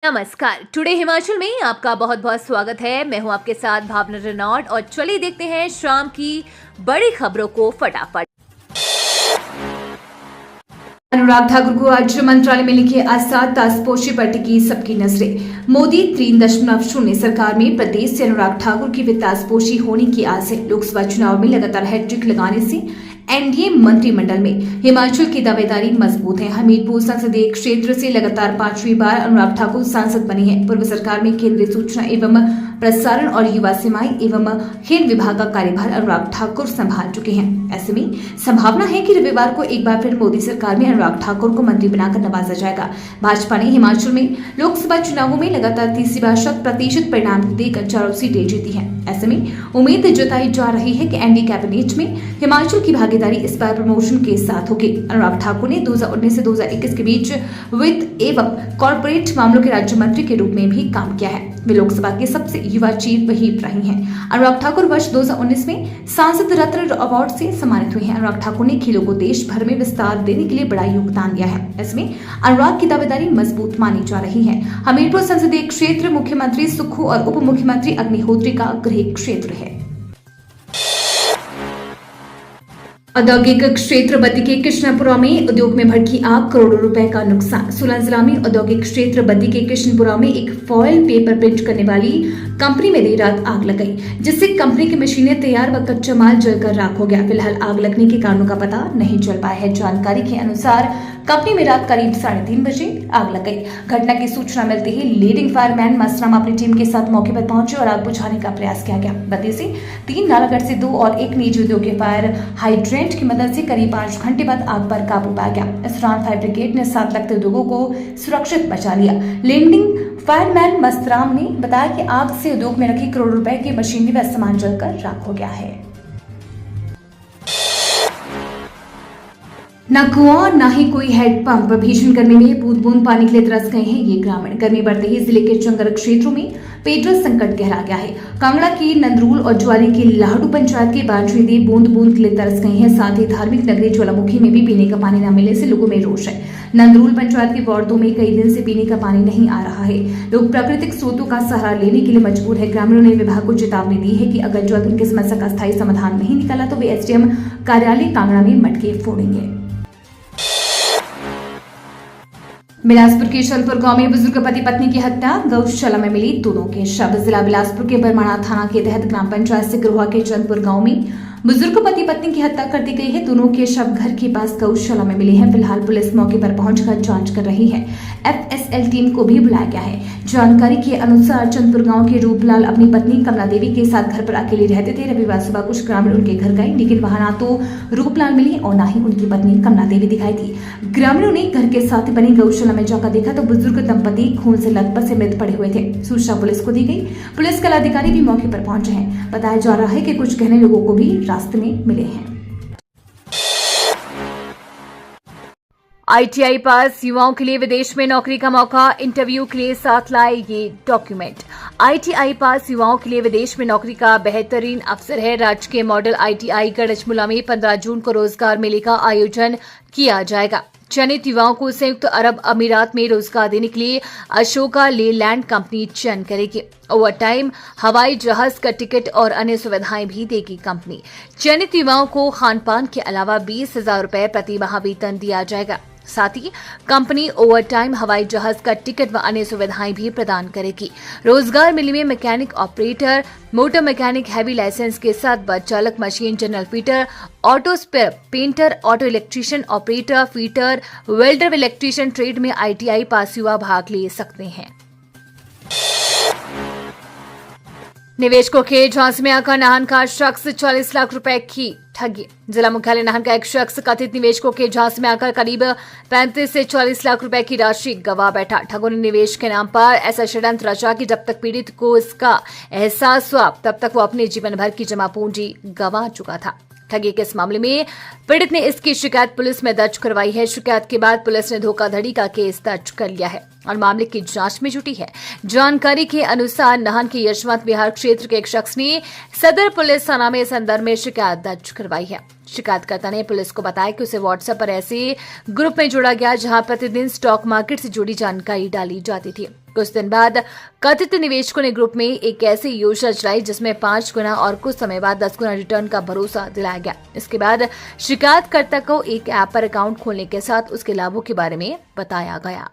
नमस्कार। टुडे हिमाचल में आपका बहुत बहुत स्वागत है। मैं हूं आपके साथ भावना रेनॉल्ड और चलिए देखते हैं शाम की बड़ी खबरों को फटाफट। अनुराग ठाकुर को आज मंत्रालय में लिखे आसाद ताजपोशी पर टिकी सबकी नजरें। मोदी 3.0 सरकार में प्रदेश से अनुराग ठाकुर की भी ताजपोशी होने की आस है। लोकसभा चुनाव में लगातार हैट्रिक लगाने से एनडीए मंत्रिमंडल में हिमाचल की दावेदारी मजबूत है। हमीरपुर संसदीय क्षेत्र से लगातार 5वीं बार अनुराग ठाकुर सांसद बने हैं। पूर्व सरकार में केंद्रीय सूचना एवं प्रसारण और युवा सेवाएं एवं खेल विभाग का कार्यभार अनुराग ठाकुर संभाल चुके हैं। ऐसे में संभावना है कि रविवार को एक बार फिर मोदी सरकार में अनुराग ठाकुर को मंत्री बनाकर नवाजा जाएगा। भाजपा ने हिमाचल में लोकसभा चुनावों में लगातार तीसरी बार 100% परिणाम देकर 4 सीटें जीती हैं। ऐसे में उम्मीद जताई जा रही है कि एनडीए कैबिनेट में हिमाचल की भागीदारी इस बार प्रमोशन के साथ होगी। अनुराग ठाकुर ने 2019 से 2021 के बीच वित्त एवं कॉर्पोरेट मामलों के राज्य मंत्री के रूप में भी काम किया है। वे लोकसभा के सबसे युवा चीफ व्हिप रही हैं। अनुराग ठाकुर वर्ष 2019 में सांसद रत्न अवार्ड से सम्मानित हुए हैं। अनुराग ठाकुर ने खेलों को देश भर में विस्तार देने के लिए बड़ा योगदान दिया है। इसमें अनुराग की दावेदारी मजबूत मानी जा रही है। हमीरपुर संसदीय क्षेत्र मुख्यमंत्री सुक्खू और उप मुख्यमंत्री अग्निहोत्री का गृह क्षेत्र है। औद्योगिक क्षेत्र बद्दी के कृष्णपुरा में उद्योग में भड़की आग, करोड़ों रुपए का नुकसान। सोलन जिला में औद्योगिक क्षेत्र बद्दी के कृष्णपुरा में एक फॉयल पेपर प्रिंट करने वाली कंपनी में देर रात आग लग गई, जिससे कंपनी की मशीनें तैयार व कच्चा माल जलकर राख हो गया। फिलहाल आग लगने के कारणों का पता नहीं चल पाया है। जानकारी के अनुसार कंपनी में रात करीब 3:30 बजे आग लग गई। घटना की सूचना मिलते ही लीडिंग फायरमैन मसराम अपनी टीम के साथ मौके पर पहुंचे और आग बुझाने का प्रयास किया गया। बद्दी से 3, नालागढ़ से 2 और 1 निजी उद्योगी फायर हाइड्रेंट की मदद से करीब 5 घंटे बाद आग पर काबू पाया गया। इस दौरान फायर ब्रिगेड ने 7 लगते उद्योगों को सुरक्षित बचा लिया। लीडिंग फायरमैन मसराम ने बताया कि आग से उद्योग में रखी करोड़ों रुपए की मशीनरी व सामान जलकर राख हो गया है। न कुआं न ही कोई हैंडपंप। भीषण गर्मी में बूंद बूंद पानी के लिए तरस गए हैं ये ग्रामीण। गर्मी बढ़ते ही जिले के जंगल क्षेत्रों में पेयजल संकट गहरा गया है। कांगड़ा की नंदरूल और ज्वाली की लाहडू पंचायत के बांझ नदी बूंद बूंद के लिए तरस गई है। साथ ही धार्मिक नगरी ज्वालामुखी में भी पीने का पानी न मिलने से लोगों में रोष है। नंदरूल पंचायत के वार्डों में कई दिन से पीने का पानी नहीं आ रहा है। लोग प्राकृतिक स्रोतों का सहारा लेने के लिए मजबूर है। ग्रामीणों ने विभाग को चेतावनी दी है कि अगर जल्द उनकी समस्या का स्थायी समाधान नहीं निकला तो वे एसडीएम कार्यालय कांगड़ा में मटके फोड़ेंगे। बिलासपुर के चंदपुर गांव में बुजुर्ग पति पत्नी की हत्या, गौशाला में मिली दोनों के शव। जिला बिलासपुर के बरमाणा थाना के तहत ग्राम पंचायत सिकरोहा के चंदपुर गांव में बुजुर्ग पति पत्नी की हत्या कर दी गई है। दोनों के शव घर के पास गौशाला में मिले हैं। फिलहाल पुलिस मौके पर पहुंचकर जांच कर रही है। एफएसएल टीम को भी बुलाया गया है। जानकारी के अनुसार चंदपुर गांव के रूपलाल अपनी पत्नी कमला देवी के साथ घर पर अकेले रहते थे। रविवार सुबह कुछ ग्रामीण उनके घर गए, लेकिन वहां ना तो रूपलाल मिली और ना ही उनकी पत्नी कमला देवी दिखाई थी। ग्रामीणों ने घर के साथ बनी गौशाला में जाकर देखा तो बुजुर्ग दंपति खून से लथपथ से मृत पड़े हुए थे। सूचना पुलिस को दी गई। पुलिस कल अधिकारी भी मौके पर पहुंचे हैं। बताया जा रहा है कि कुछ गहने लोगों को भी रास्ते में मिले हैं। आईटीआई पास युवाओं के लिए विदेश में नौकरी का मौका, इंटरव्यू के लिए साथ लाए ये डॉक्यूमेंट। आईटीआई पास युवाओं के लिए विदेश में नौकरी का बेहतरीन अवसर है। राजकीय मॉडल आईटीआई गढ़चमुला में 15 जून को रोजगार मेले का आयोजन किया जाएगा। चयनित युवाओं को संयुक्त अरब अमीरात में रोजगार देने के लिए अशोका लेलैंड कंपनी चयन करेगी। ओवर टाइम, हवाई जहाज का टिकट और अन्य सुविधाएं भी देगी कंपनी। चयनित युवाओं को खान पान के अलावा 20,000 रुपए प्रति माह वेतन दिया जाएगा। साथ ही कंपनी ओवर टाइम, हवाई जहाज का टिकट व अन्य सुविधाएं भी प्रदान करेगी। रोजगार मेले में mechanic operator, motor mechanic heavy license के साथ बस चालक, machine general fitter, auto spare painter, auto electrician operator, fitter, welder व इलेक्ट्रीशियन ट्रेड में आईटीआई पास युवा भाग ले सकते हैं। निवेशकों के झांसे में आकर नाहन का शख्स 40 लाख रुपए की ठगी। जिला मुख्यालय नाहन का एक शख्स कथित निवेशकों के झांसे में आकर करीब 35 से 40 लाख रुपए की राशि गंवा बैठा। ठगों ने निवेश के नाम पर ऐसा षड्यंत्र रचा कि जब तक पीड़ित को इसका एहसास हुआ तब तक वो अपने जीवन भर की जमा पूंजी गंवा चुका था। ठगी के इस मामले में पीड़ित ने इसकी शिकायत पुलिस में दर्ज करवाई है। शिकायत के बाद पुलिस ने धोखाधड़ी का केस दर्ज कर लिया है और मामले की जांच में जुटी है। जानकारी के अनुसार नाहन के यशवंत विहार क्षेत्र के एक शख्स ने सदर पुलिस थाना में इस संदर्भ में शिकायत दर्ज करवाई है। शिकायतकर्ता ने पुलिस को बताया कि उसे व्हाट्सएप पर ऐसे ग्रुप में जोड़ा गया जहां प्रतिदिन स्टॉक मार्केट से जुड़ी जानकारी डाली जाती थी। कुछ दिन बाद कथित निवेशकों ने ग्रुप में एक ऐसी योजना चलाई जिसमें 5 गुना और कुछ समय बाद 10 गुना रिटर्न का भरोसा दिलाया गया। इसके बाद शिकायतकर्ता को एक ऐप पर अकाउंट खोलने के साथ उसके लाभों के बारे में बताया गया।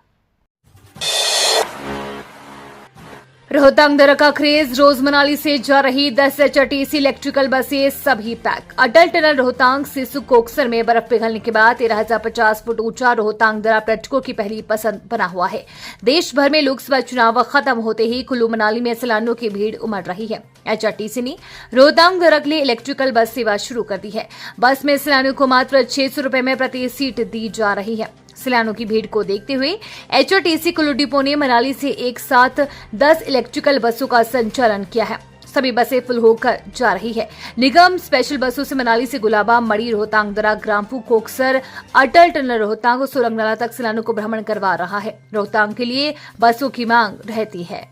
रोहतांग दर्रा का क्रेज, रोज मनाली से जा रही 10 HRTC इलेक्ट्रिकल बसें सभी पैक। अटल टनल रोहतांग सिसु कोकसर में बर्फ पिघलने के बाद 13,050 फुट ऊंचा रोहतांग दर्रा पर्यटकों की पहली पसंद बना हुआ है। देश भर में लोकसभा चुनाव खत्म होते ही कुल्लू मनाली में सैलानियों की भीड़ उमड़ रही है। HRTC ने रोहतांग दर्रा के लिए इलेक्ट्रिकल बस सेवा शुरू कर दी है। बस में सैलानियों को मात्र 600 रुपए में प्रति सीट दी जा रही है। सैलानियों की भीड़ को देखते हुए HRTC कुल्लू डिपो ने मनाली से एक साथ 10 इलेक्ट्रिकल बसों का संचालन किया है। सभी बसें फुल होकर जा रही है। निगम स्पेशल बसों से मनाली से गुलाबा, मड़ी, रोहतांग दर्रा, ग्राम्फू, कोकसर, अटल टनल रोहतांग और सोलंगनाला तक सैलानियों को भ्रमण करवा रहा है। रोहतांग के लिए बसों की मांग रहती है।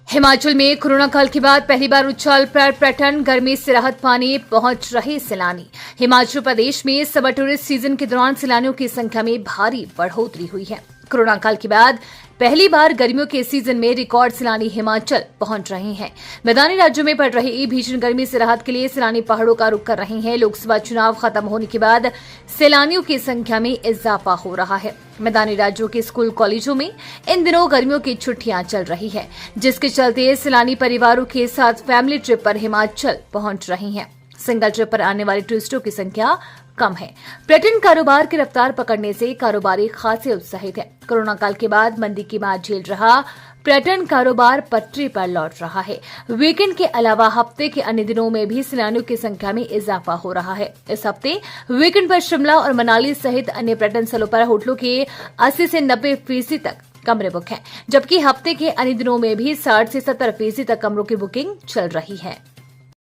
हिमाचल में कोरोना काल के बाद पहली बार उछाल पर्यटन, गर्मी से राहत पाने पहुंच रहे सैलानी। हिमाचल प्रदेश में समर टूरिस्ट सीजन के दौरान सैलानियों की संख्या में भारी बढ़ोतरी हुई है। कोरोना काल के बाद पहली बार गर्मियों के सीजन में रिकॉर्ड सैलानी हिमाचल पहुंच रहे हैं। मैदानी राज्यों में पड़ रही भीषण गर्मी से राहत के लिए सैलानी पहाड़ों का रुख कर रहे हैं। लोकसभा चुनाव खत्म होने के बाद सैलानियों की संख्या में इजाफा हो रहा है। मैदानी राज्यों के स्कूल कॉलेजों में इन दिनों गर्मियों की छुट्टियां चल रही है, जिसके चलते सैलानी परिवारों के साथ फैमिली ट्रिप पर हिमाचल पहुंच रहे हैं। सिंगल ट्रिप पर आने वाले टूरिस्टों की संख्या कम है। पर्यटन कारोबार की रफ्तार पकड़ने से कारोबारी खासे उत्साहित है। कोरोना काल के बाद मंदी की मार झेल रहा पर्यटन कारोबार पटरी पर लौट रहा है। वीकेंड के अलावा हफ्ते के अन्य दिनों में भी सैलानियों की संख्या में इजाफा हो रहा है। इस हफ्ते वीकेंड पर शिमला और मनाली सहित अन्य पर्यटन स्थलों पर होटलों के 80 से 90% तक कमरे बुक हैं, जबकि हफ्ते के अन्य दिनों में भी 60 से 70% तक कमरों की बुकिंग चल रही है।